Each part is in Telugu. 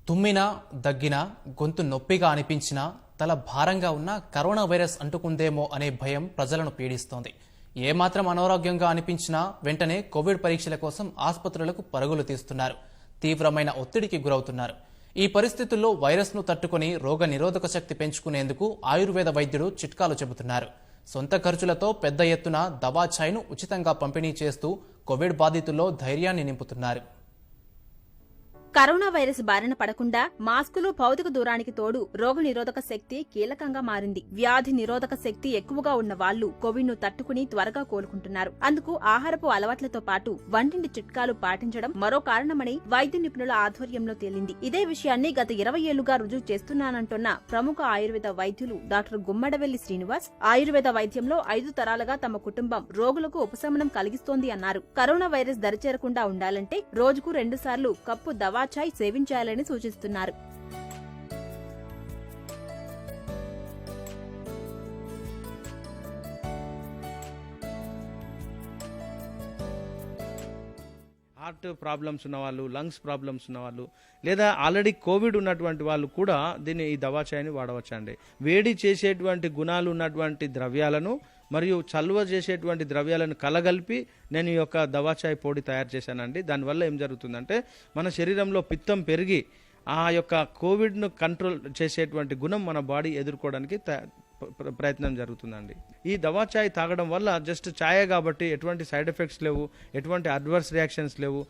తుమ్మినా, దగ్గినా, గొంతు నొప్పిగా అనిపించినా, తల భారంగా ఉన్నా కరోనా వైరస్ అంటుకుందేమో అనే భయం ప్రజలను పీడిస్తోంది. ఏమాత్రం అనారోగ్యంగా అనిపించినా వెంటనే కోవిడ్ పరీక్షల కోసం ఆసుపత్రులకు పరుగులు తీస్తున్నారు. తీవ్రమైన ఒత్తిడికి గురవుతున్నారు. ఈ పరిస్థితుల్లో వైరస్ను తట్టుకుని రోగ నిరోధక శక్తి పెంచుకునేందుకు ఆయుర్వేద వైద్యుడు చిట్కాలు చెబుతున్నారు. సొంత ఖర్చులతో పెద్ద ఎత్తున దవాఛాయ్ను ఉచితంగా పంపిణీ చేస్తూ కోవిడ్ బాధితుల్లో ధైర్యాన్ని నింపుతున్నారు. కరోనా వైరస్ బారిన పడకుండా మాస్కులు, భౌతిక దూరానికి తోడు రోగ నిరోధక శక్తి కీలకంగా మారింది. వ్యాధి నిరోధక శక్తి ఎక్కువగా ఉన్న వాళ్లు కోవిడ్ ను తట్టుకుని త్వరగా కోలుకుంటున్నారు. అందుకు ఆహారపు అలవాట్లతో పాటు వంటింటి చిట్కాలు పాటించడం మరో కారణమని వైద్య నిపుణుల ఆధ్వర్యంలో తేలింది. ఇదే విషయాన్ని గత 20 ఏళ్లుగా రుజువు చేస్తున్నానంటున్న ప్రముఖ ఆయుర్వేద వైద్యులు డాక్టర్ గుమ్మడవెల్లి శ్రీనివాస్, ఆయుర్వేద వైద్యంలో 5 తరాలుగా తమ కుటుంబం రోగులకు ఉపశమనం కలిగిస్తోంది అన్నారు. కరోనా వైరస్ దరిచేరకుండా ఉండాలంటే రోజుకు 2 సార్లు కప్పు దవాఛాయ్ సేవించాలని సూచిస్తున్నారు. హార్ట్ ప్రాబ్లమ్స్ ఉన్నవాళ్ళు, లంగ్స్ ప్రాబ్లమ్స్ ఉన్నవాళ్ళు, లేదా ఆల్రెడీ కోవిడ్ ఉన్నటువంటి వాళ్ళు కూడా ఈ దవాఛాయ్ని వాడవచ్చండి. వేడి చేసేటువంటి గుణాలు ఉన్నటువంటి ద్రవ్యాలను మరియు చలువ చేసేటువంటి ద్రవ్యాలను కలగలిపి నేను ఈ యొక్క దవాఛాయ్ పొడి తయారు చేశానండి. దానివల్ల ఏం జరుగుతుందంటే మన శరీరంలో పిత్తం పెరిగి ఆ యొక్క కోవిడ్ను కంట్రోల్ చేసేటువంటి గుణం మన బాడీ ఎదుర్కోవడానికి ప్రయత్నం జరుగుతుందండి. ఈ దవాఛాయ్ తాగడం వల్ల జస్ట్ ఛాయే కాబట్టి ఎటువంటి సైడ్ ఎఫెక్ట్స్ లేవు, ఎటువంటి అడ్వర్స్ రియాక్షన్స్ లేవు,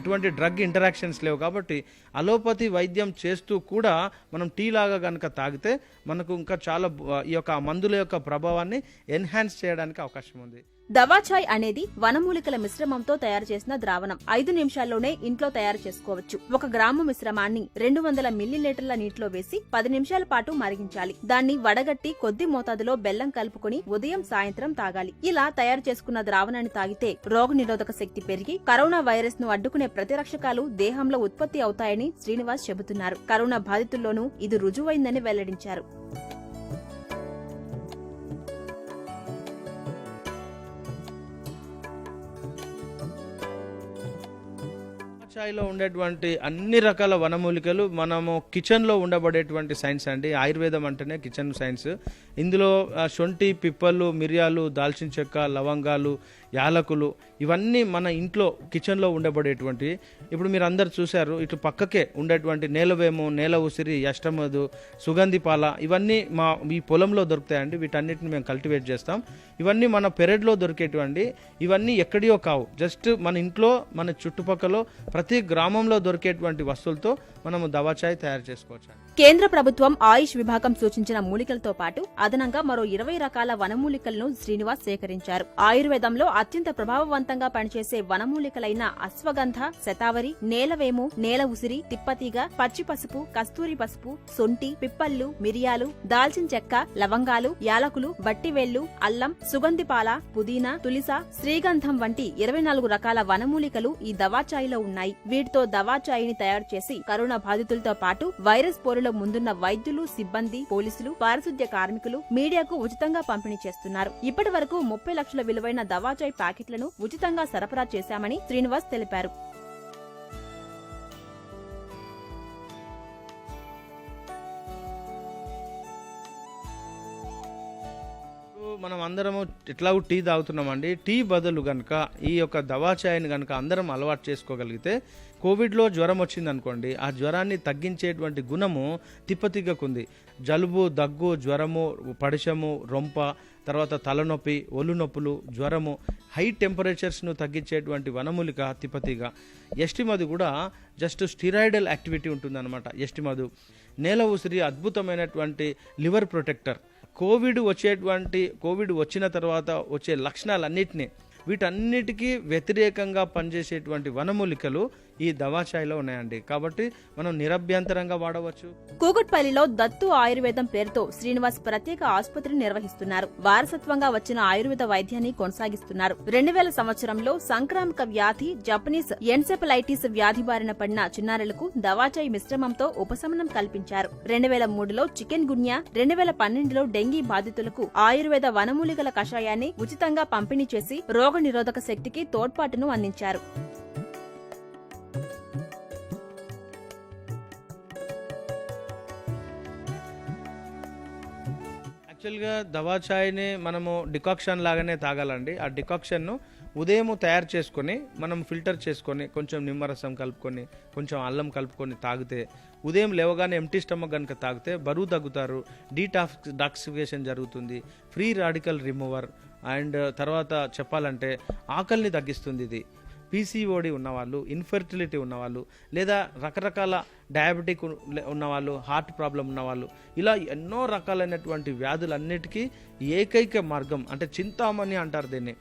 ఎటువంటి డ్రగ్ ఇంటరాక్షన్స్ లేవు. కాబట్టి అలోపతి వైద్యం చేస్తూ కూడా మనం టీ లాగా కనుక తాగితే మనకు ఇంకా చాలా ఈ యొక్క మందుల యొక్క ప్రభావాన్ని ఎన్హాన్స్ చేయడానికి అవకాశం ఉంది. దవాఛాయ్ అనేది వనమూలికల మిశ్రమంతో తయారు చేసిన ద్రావణం. 5 నిమిషాల్లోనే ఇంట్లో తయారు చేసుకోవచ్చు. 1 గ్రాము మిశ్రమాన్ని 200 మిల్లీలీటర్ల నీటిలో వేసి 10 నిమిషాల పాటు మరిగించాలి. దాన్ని వడగట్టి కొద్ది మోతాదులో బెల్లం కలుపుకుని ఉదయం, సాయంత్రం తాగాలి. ఇలా తయారు చేసుకున్న ద్రావణాన్ని తాగితే రోగ నిరోధక శక్తి పెరిగి కరోనా వైరస్ ను అడ్డుకునే ప్రతిరక్షకాలు దేహంలో ఉత్పత్తి అవుతాయని శ్రీనివాస్ చెబుతున్నారు. కరోనా బాధితుల్లోనూ ఇది రుజువైందని వెల్లడించారు. ఛాయ్లో ఉండేటువంటి అన్ని రకాల వనమూలికలు మనము కిచెన్లో ఉండబడేటువంటి సైన్స్ అండి. ఆయుర్వేదం అంటేనే కిచెన్ సైన్స్. ఇందులో శొంఠి, పిప్పలు, మిరియాలు, దాల్చిన చెక్క, లవంగాలు, యాలకులు ఇవన్నీ మన ఇంట్లో కిచెన్లో ఉండబడేటువంటి. ఇప్పుడు మీరు అందరు చూశారు, ఇటు పక్కకే ఉండేటువంటి నేలవేము, నేల ఉసిరి, అష్టమధు, సుగంధి పాల ఇవన్నీ ఈ పొలంలో దొరుకుతాయండి. వీటన్నిటిని మేము కల్టివేట్ చేస్తాం. ఇవన్నీ మన పెరడ్లో దొరికేటువంటి, ఇవన్నీ ఎక్కడియో కావు, జస్ట్ మన ఇంట్లో మన చుట్టుపక్కల ప్రతి గ్రామంలో దొరికేటువంటి వస్తువులతో మనము దవాఛాయ్ తయారు చేసుకోవచ్చు. కేంద్ర ప్రభుత్వం ఆయుష్ విభాగం సూచించిన మూలికలతో పాటు అదనంగా మరో 20 రకాల వనమూలికలను శ్రీనివాస్ సేకరించారు. ఆయుర్వేదంలో అత్యంత ప్రభావవంతంగా పనిచేసే వనమూలికలైన అశ్వగంధ, శతావరి, నేలవేము, నేల ఉసిరి, తిప్పతీగ, పచ్చి పసుపు, కస్తూరి పసుపు, సొంటి, పిప్పళ్ళు, మిరియాలు, దాల్చిన చెక్క, లవంగాలు, యాలకులు, వట్టివేళ్లు, అల్లం, సుగంధిపాల, పుదీనా, తులిస, శ్రీగంధం వంటి 24 రకాల వనమూలికలు ఈ దవాఛాయ్లో ఉన్నాయి. వీటితో దవాఛాయ్ని తయారు చేసి కరోనా బాధితులతో పాటు వైరస్ పోరులో ముందున్న వైద్యులు, సిబ్బంది, పోలీసులు, పారిశుద్ధ్య కార్మికులు, మీడియాకు ఉచితంగా పంపిణీ చేస్తున్నారు. ఇప్పటి వరకు 30 లక్షల విలువైన దవాఛాయ్ ప్యాకెట్లను ఉచితంగా సరఫరా చేశామని శ్రీనివాస్ తెలిపారు. మనం అందరము ఎట్లాగూ టీ తాగుతున్నామండి. టీ బదులు గనక ఈ యొక్క దవాఛాయ్ని గనక అందరం అలవాటు చేసుకోగలిగితే, కోవిడ్లో జ్వరం వచ్చింది అనుకోండి, ఆ జ్వరాన్ని తగ్గించేటువంటి గుణము తిప్పతిగ్గకుంది. జలుబు, దగ్గు, జ్వరము, పడిశము, రొంప, తర్వాత తలనొప్పి, ఒళ్ళు నొప్పులు, జ్వరము, హై టెంపరేచర్స్ను తగ్గించేటువంటి వనమూలిక తిప్పతీగ. ఎస్టిమధు కూడా జస్ట్ స్టిరాయిడల్ యాక్టివిటీ ఉంటుందన్నమాట. ఎస్టిమధు, నేల ఉసిరి అద్భుతమైనటువంటి లివర్ ప్రొటెక్టర్. కోవిడ్ వచ్చిన తర్వాత వచ్చే లక్షణాలన్నిటినీ, వీటన్నిటికీ వ్యతిరేకంగా పనిచేసేటువంటి వనమూలికలు ఈ దవాఛాయ్లో ఉన్నాయండి. కాబట్టి మనం నిరభ్యంతరంగా వాడవచ్చు. కూకట్పల్లిలో దత్తు ఆయుర్వేదం పేరుతో శ్రీనివాస్ ప్రత్యేక ఆసుపత్రిని నిర్వహిస్తున్నారు. వారసత్వంగా వచ్చిన ఆయుర్వేద వైద్యాన్ని కొనసాగిస్తున్నారు. 2000 సంవత్సరంలో సంక్రామక వ్యాధి జపనీస్ ఎన్సెఫలైటిస్ వ్యాధి బారిన పడిన చిన్నారులకు దవాఛాయ్ మిశ్రమంతో ఉపశమనం కల్పించారు. 2003లో చికెన్ గున్యా, 2012లో డెంగీ బాధితులకు ఆయుర్వేద వనమూలికల కషాయాన్ని ఉచితంగా పంపిణీ చేసి రోగ నిరోధక శక్తికి తోడ్పాటును అందించారు. యాక్చువల్గా దవా చాయ్ని మనము డికాక్షన్ లాగానే తాగాలండి. ఆ డికాక్షన్ను ఉదయం తయారు చేసుకొని మనం ఫిల్టర్ చేసుకొని కొంచెం నిమ్మరసం కలుపుకొని కొంచెం అల్లం కలుపుకొని తాగితే ఉదయం లేవగానే ఎంటీ స్టమక్ కనుక తాగితే బరువు తగ్గుతారు, డీటాక్సిఫికేషన్ జరుగుతుంది, ఫ్రీ రాడికల్ రిమూవర్ అండ్ తర్వాత చెప్పాలంటే ఆకలిని తగ్గిస్తుంది ఇది. పీసీఓడి ఉన్నవాళ్ళు, ఇన్ఫెర్టిలిటీ ఉన్నవాళ్ళు, లేదా రకరకాల డయాబెటిక్ ఉన్నవాళ్ళు, హార్ట్ ప్రాబ్లం ఉన్నవాళ్ళు, ఇలా ఎన్నో రకాలైనటువంటి వ్యాధులన్నిటికీ ఏకైక మార్గం అంటే చింతామణి అంటారు దీన్ని.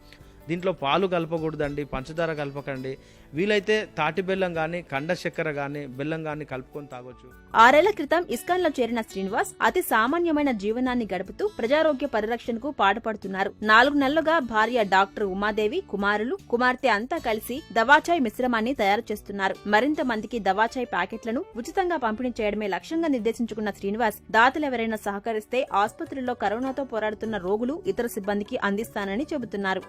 దీంట్లో పాలు కలపకూడదండి, పంచదార కలపకండి. వీలైతే తాటి బెల్లం కానీ, కండ చక్కెర కానీ, బెల్లం కానీ కలుపుకొని తాగొచ్చు. 6 ఏళ్ల క్రితం ఇస్కాన్ లో చేరిన శ్రీనివాస్ అతి సామాన్యమైన జీవనాన్ని గడుపుతూ ప్రజారోగ్య పరిరక్షణకు పాటుపడుతున్నారు. 4 నెలలుగా భార్య డాక్టర్ ఉమాదేవి, కుమారులు, కుమార్తె అంతా కలిసి దవాచాయ్ మిశ్రమాన్ని తయారు చేస్తున్నారు. మరింత మందికి దవాచాయ్ ప్యాకెట్లను ఉచితంగా పంపిణీ చేయడమే లక్ష్యంగా నిర్దేశించుకున్న శ్రీనివాస్ దాతలెవరైనా సహకరిస్తే ఆసుపత్రుల్లో కరోనాతో పోరాడుతున్న రోగులు, ఇతర సిబ్బందికి అందిస్తానని చెబుతున్నారు.